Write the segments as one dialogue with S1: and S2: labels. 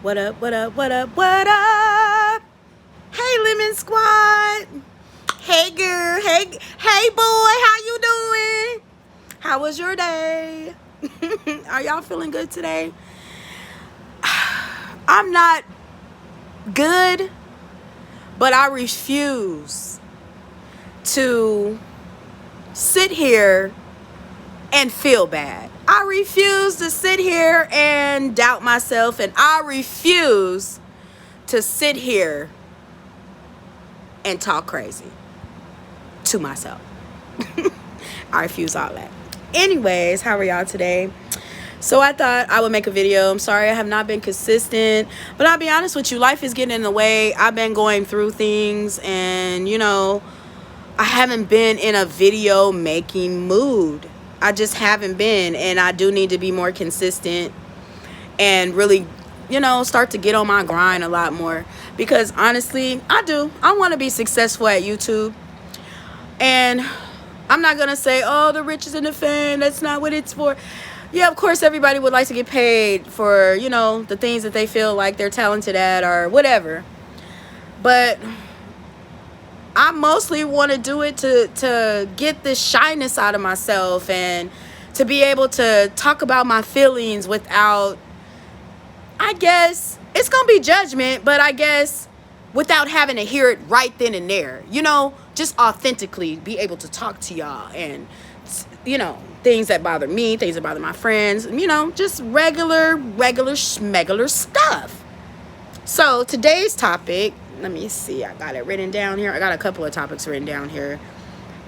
S1: What up, what up, what up, what up? Hey, Lemon Squad. Hey, girl. Hey, boy. How you doing? How was your day? Are y'all feeling good today? I'm not good, but I refuse to sit here and feel bad. I refuse to sit here and doubt myself, and I refuse to sit here and talk crazy to myself. I refuse all that. Anyways, how are y'all today? So I thought I would make a video. I'm sorry I have not been consistent, but I'll be honest with you, life is getting in the way. I've been going through things, and I haven't been in a video making mood. I just haven't been, and I do need to be more consistent and really, start to get on my grind a lot more, because honestly, I want to be successful at YouTube. And I'm not going to say, oh, the riches and the fame, that's not what it's for. Yeah, of course, everybody would like to get paid for, the things that they feel like they're talented at or whatever. But I mostly want to do it to get this shyness out of myself, and to be able to talk about my feelings without, I guess, it's going to be judgment, but I guess without having to hear it right then and there, just authentically be able to talk to y'all, and, things that bother me, things that bother my friends, just regular schmegular stuff. So today's topic, let me see, I got it written down here. I got a couple of topics written down here,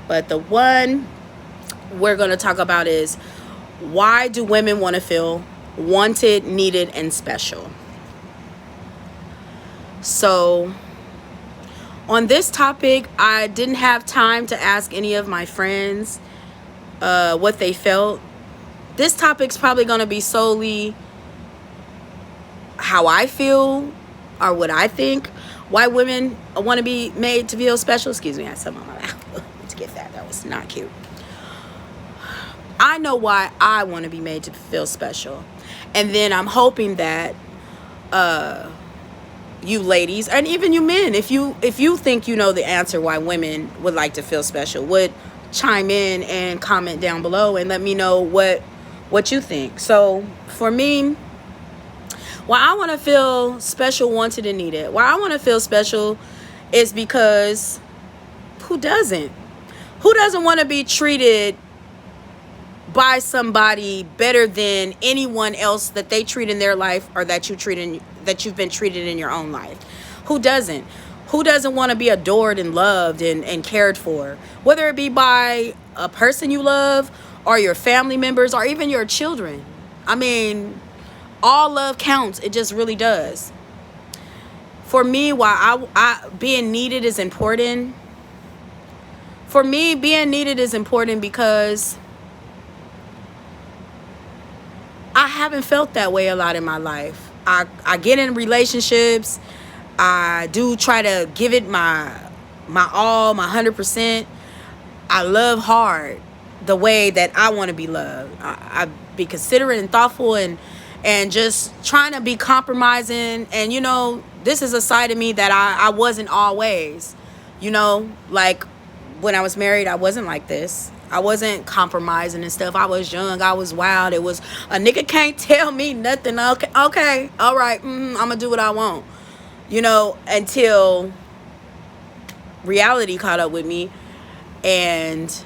S1: but the one we're going to talk about is, why do women want to feel wanted, needed, and special? So on this topic, I didn't have time to ask any of my friends what they felt. This topic's probably going to be solely how I feel, or what I think, why women want to be made to feel special. Excuse me, I had something on my mouth. Let's get that. That was not cute. I know why I want to be made to feel special. And then I'm hoping that you ladies, and even you men, if you think you know the answer why women would like to feel special, would chime in and comment down below and let me know what you think. So for me, why I want to feel special, wanted, and needed. Why I want to feel special is because who doesn't? Who doesn't want to be treated by somebody better than anyone else that they treat in their life, or that you've been treated in your own life? Who doesn't? Who doesn't want to be adored and loved and cared for? Whether it be by a person you love, or your family members, or even your children. I mean, all love counts. It just really does. For me, why I being needed is important. For me, being needed is important because I haven't felt that way a lot in my life. I get in relationships. I do try to give it my all, my 100%. I love hard the way that I want to be loved. I be considerate and thoughtful, and just trying to be compromising. And this is a side of me that I wasn't always. Like when I was married, I wasn't like this. I wasn't compromising and stuff. I was young. I was wild. It was, a nigga can't tell me nothing. Okay, all right. I'm gonna do what I want. Until reality caught up with me, and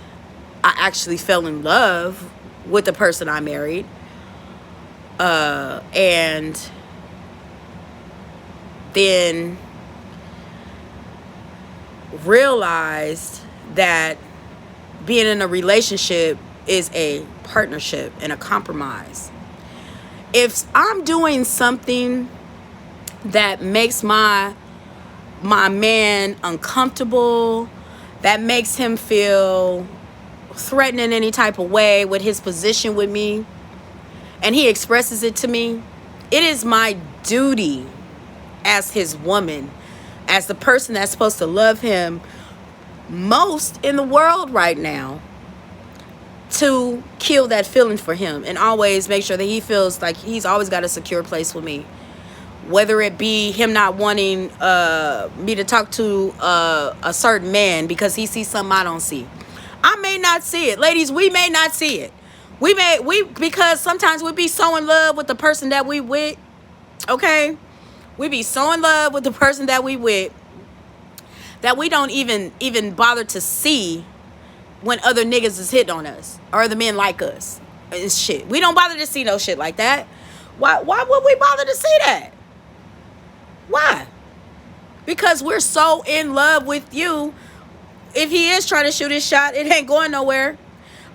S1: I actually fell in love with the person I married. And then realized that being in a relationship is a partnership and a compromise. If I'm doing something that makes my man uncomfortable, that makes him feel threatened in any type of way with his position with me, and he expresses it to me, it is my duty as his woman, as the person that's supposed to love him most in the world right now, to kill that feeling for him and always make sure that he feels like he's always got a secure place with me. whether it be him not wanting me to talk to a certain man because he sees something I don't see. I may not see it. Ladies, we may not see it. Because sometimes we be so in love with the person that we with, okay? We be so in love with the person that we with that we don't even bother to see when other niggas is hitting on us or other men like us. It's shit. We don't bother to see no shit like that. Why would we bother to see that? Why? Because we're so in love with you. If he is trying to shoot his shot, it ain't going nowhere.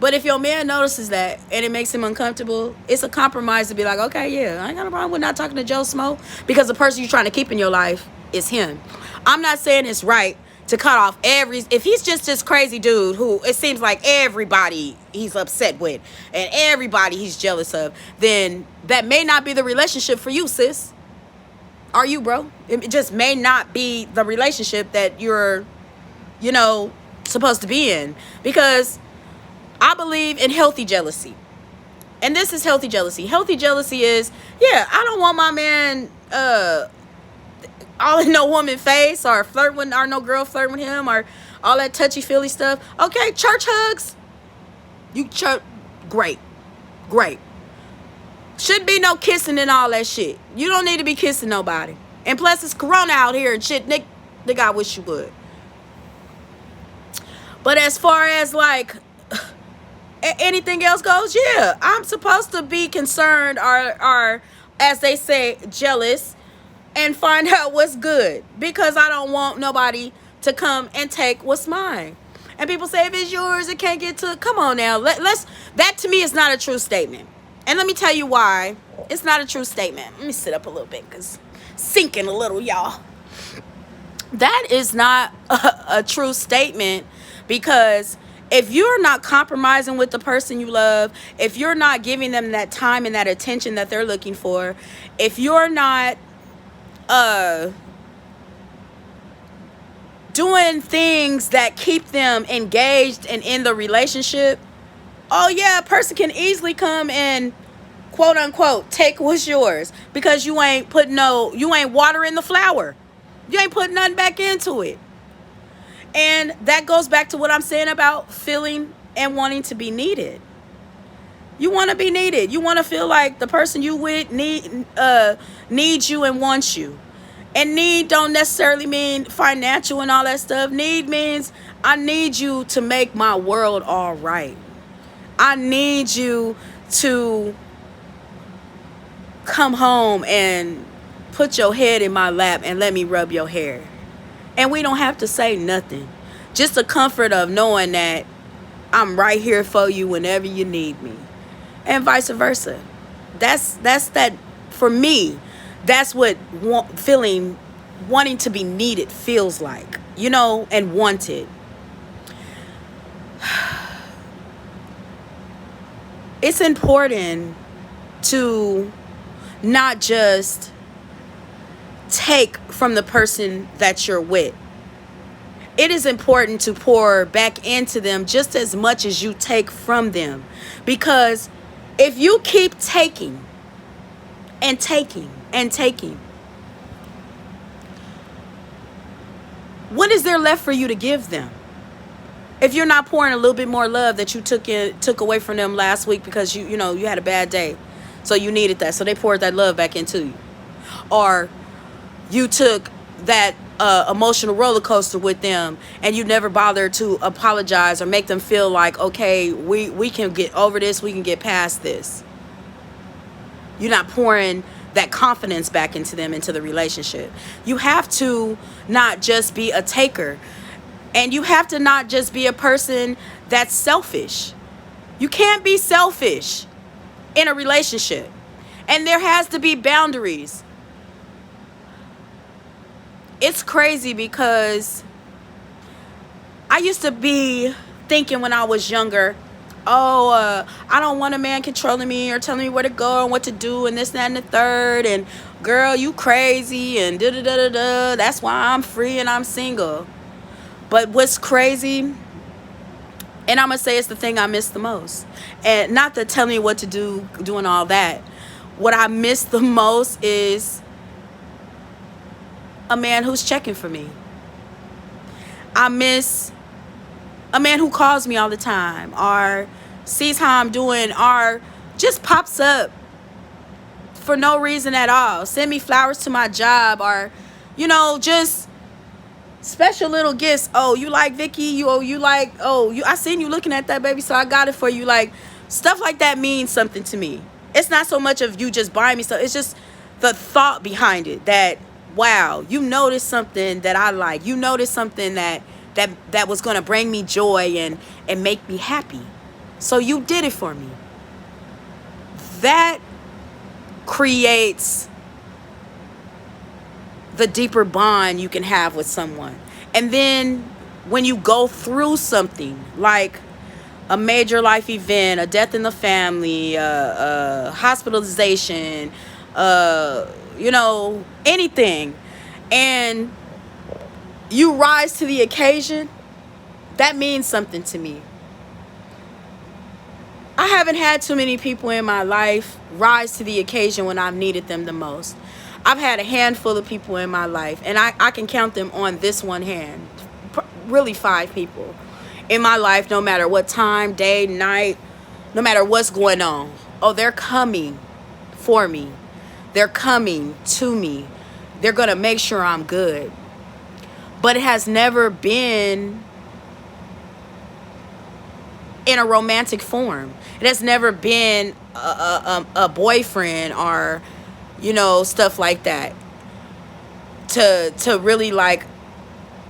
S1: But if your man notices that and it makes him uncomfortable, it's a compromise to be like, okay, yeah, I ain't got a problem with not talking to Joe Smo because the person you're trying to keep in your life is him. I'm not saying it's right to cut off if he's just this crazy dude who it seems like everybody he's upset with and everybody he's jealous of, then that may not be the relationship for you, sis. Are you, bro? It just may not be the relationship that you're, supposed to be in. Because I believe in healthy jealousy. And this is healthy jealousy. Healthy jealousy is, I don't want my man all in no woman face or flirt with, or no girl flirting with him or all that touchy-feely stuff. Okay, church hugs. Great. Shouldn't be no kissing and all that shit. You don't need to be kissing nobody. And plus, it's Corona out here and shit. Nigga, I wish you would. But as far as like anything else goes, I'm supposed to be concerned or as they say, jealous and find out what's good because I don't want nobody to come and take what's mine. And people say if it's yours, it can't get to. Come on now, that to me is not a true statement. And let me tell you why it's not a true statement. Let me sit up a little bit because sinking a little, y'all. That is not a true statement because if you're not compromising with the person you love, if you're not giving them that time and that attention that they're looking for, if you're not doing things that keep them engaged and in the relationship, a person can easily come and quote unquote take what's yours because you ain't watering the flower. You ain't putting nothing back into it. And that goes back to what I'm saying about feeling and wanting to be needed. You want to be needed. You want to feel like the person you with needs you and wants you. And need don't necessarily mean financial and all that stuff. Need means I need you to make my world all right. I need you to come home and put your head in my lap and let me rub your hair. And we don't have to say nothing. Just the comfort of knowing that I'm right here for you whenever you need me. And vice versa. That's that for me. That's what wanting to be needed feels like, and wanted. It's important to not just take from the person that you're with. It is important to pour back into them just as much as you take from them. Because if you keep taking and taking and taking, what is there left for you to give them? If you're not pouring a little bit more love that you took away from them last week because you had a bad day, so you needed that, so they poured that love back into you, or you took that emotional roller coaster with them and you never bothered to apologize or make them feel like, okay, we can get over this, we can get past this. You're not pouring that confidence back into them, into the relationship. You have to not just be a taker, and you have to not just be a person that's selfish. You can't be selfish in a relationship, and there has to be boundaries. It's crazy because I used to be thinking when I was younger, I don't want a man controlling me or telling me where to go and what to do and this, that, and the third. And girl, you crazy and da-da-da-da-da. That's why I'm free and I'm single. But what's crazy, and I'm going to say it's the thing I miss the most. And not to tell me what to do, doing all that. What I miss the most is a man who's checking for me. I miss a man who calls me all the time, or sees how I'm doing, or just pops up for no reason at all. Send me flowers to my job, or, just special little gifts. Oh, you like Vicky? I seen you looking at that, baby, so I got it for you. Like, stuff like that means something to me. It's not so much of you just buying me stuff. It's just the thought behind it, that, wow, you noticed something that I like. You noticed something that was going to bring me joy and make me happy. So you did it for me. That creates the deeper bond you can have with someone. And then when you go through something like a major life event, a death in the family, hospitalization, anything, and you rise to the occasion, that means something to me. I haven't had too many people in my life rise to the occasion when I've needed them the most. I've had a handful of people in my life, and I can count them on this one hand. Really 5 people in my life, no matter what time, day, night, no matter what's going on. Oh, they're coming for me. They're coming to me. They're going to make sure I'm good. But it has never been in a romantic form. It has never been a boyfriend or, stuff like that. To really, like,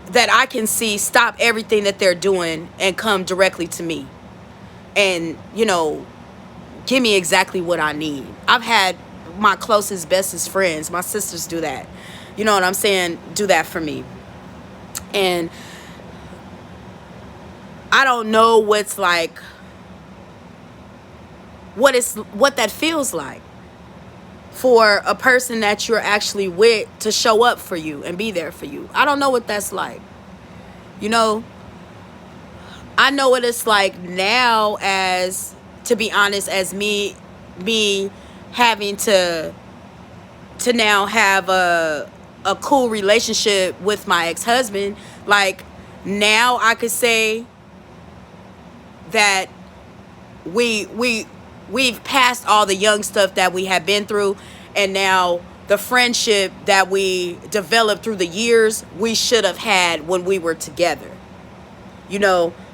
S1: that I can see stop everything that they're doing and come directly to me. And, give me exactly what I need. I've had my closest, bestest friends, my sisters, do that. You know what I'm saying? Do that for me. And I don't know what's like, what that feels like for a person that you're actually with to show up for you and be there for you. I don't know what that's like. I know what it's like now, as, to be honest, as me having to now have a cool relationship with my ex-husband. Like, now I could say that we've passed all the young stuff that we have been through, and now the friendship that we developed through the years, we should have had when we were together.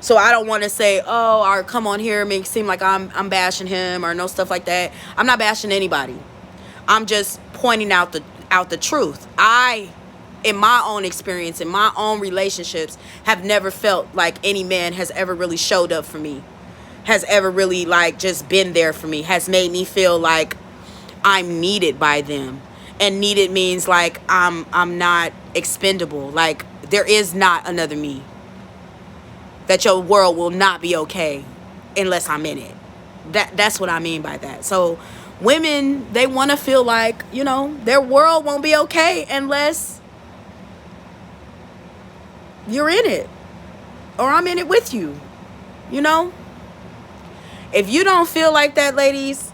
S1: So I don't want to say, oh, or come on here and make it seem like I'm bashing him or no stuff like that. I'm not bashing anybody. I'm just pointing out the truth. I, in my own experience, in my own relationships, have never felt like any man has ever really showed up for me, has ever really, like, just been there for me, has made me feel like I'm needed by them. And needed means like I'm not expendable. Like, there is not another me. That your world will not be okay unless I'm in it. That's what I mean by that. So women, they want to feel like, their world won't be okay unless you're in it, or I'm in it with you. If you don't feel like that, ladies,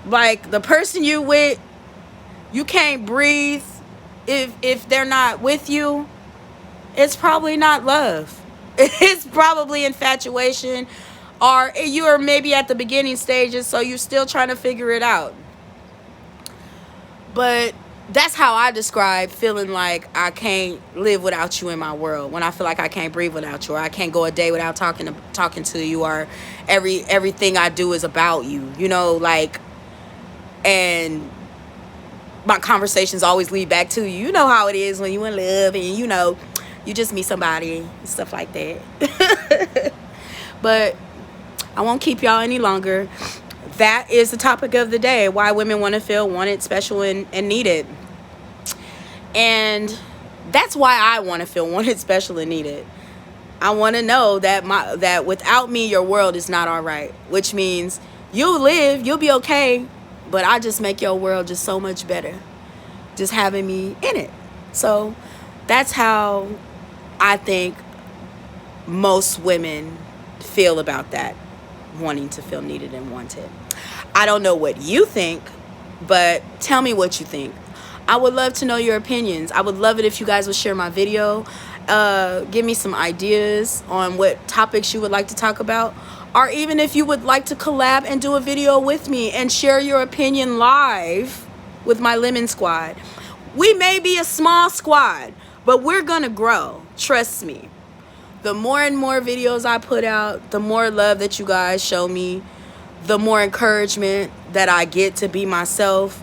S1: like, the person you with, you can't breathe if they're not with you, it's probably not love. It's probably infatuation, or you are maybe at the beginning stages, so you're still trying to figure it out. But that's how I describe feeling like I can't live without you in my world. When I feel like I can't breathe without you, or I can't go a day without talking to you, or everything I do is about you. And my conversations always lead back to you. You know how it is when you in love, and you just meet somebody and stuff like that. But I won't keep y'all any longer. That is the topic of the day: why women want to feel wanted, special, and needed. And that's why I want to feel wanted, special, and needed. I want to know that without me, your world is not all right. Which means you'll be okay, but I just make your world just so much better, just having me in it. So that's how I think most women feel about that, wanting to feel needed and wanted. I don't know what you think, but tell me what you think. I would love to know your opinions. I would love it if you guys would share my video. Give me some ideas on what topics you would like to talk about. Or even if you would like to collab and do a video with me and share your opinion live with my Lemon Squad. We may be a small squad, but we're gonna grow. Trust me. The more and more videos I put out, the more love that you guys show me, the more encouragement that I get to be myself.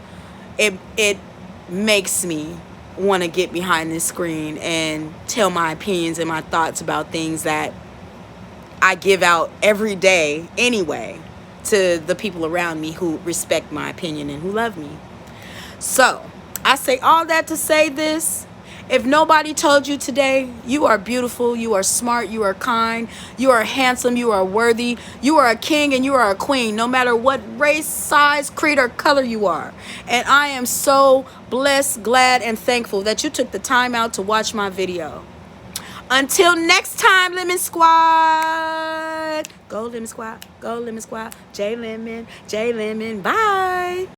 S1: It makes me want to get behind this screen and tell my opinions and my thoughts about things that I give out every day anyway to the people around me who respect my opinion and who love me. So I say all that to say this. If nobody told you today, you are beautiful, you are smart, you are kind, you are handsome, you are worthy, you are a king and you are a queen, no matter what race, size, creed, or color you are. And I am so blessed, glad, and thankful that you took the time out to watch my video. Until next time, Lemon Squad. Go Lemon Squad, go Lemon Squad. J Lemon, bye.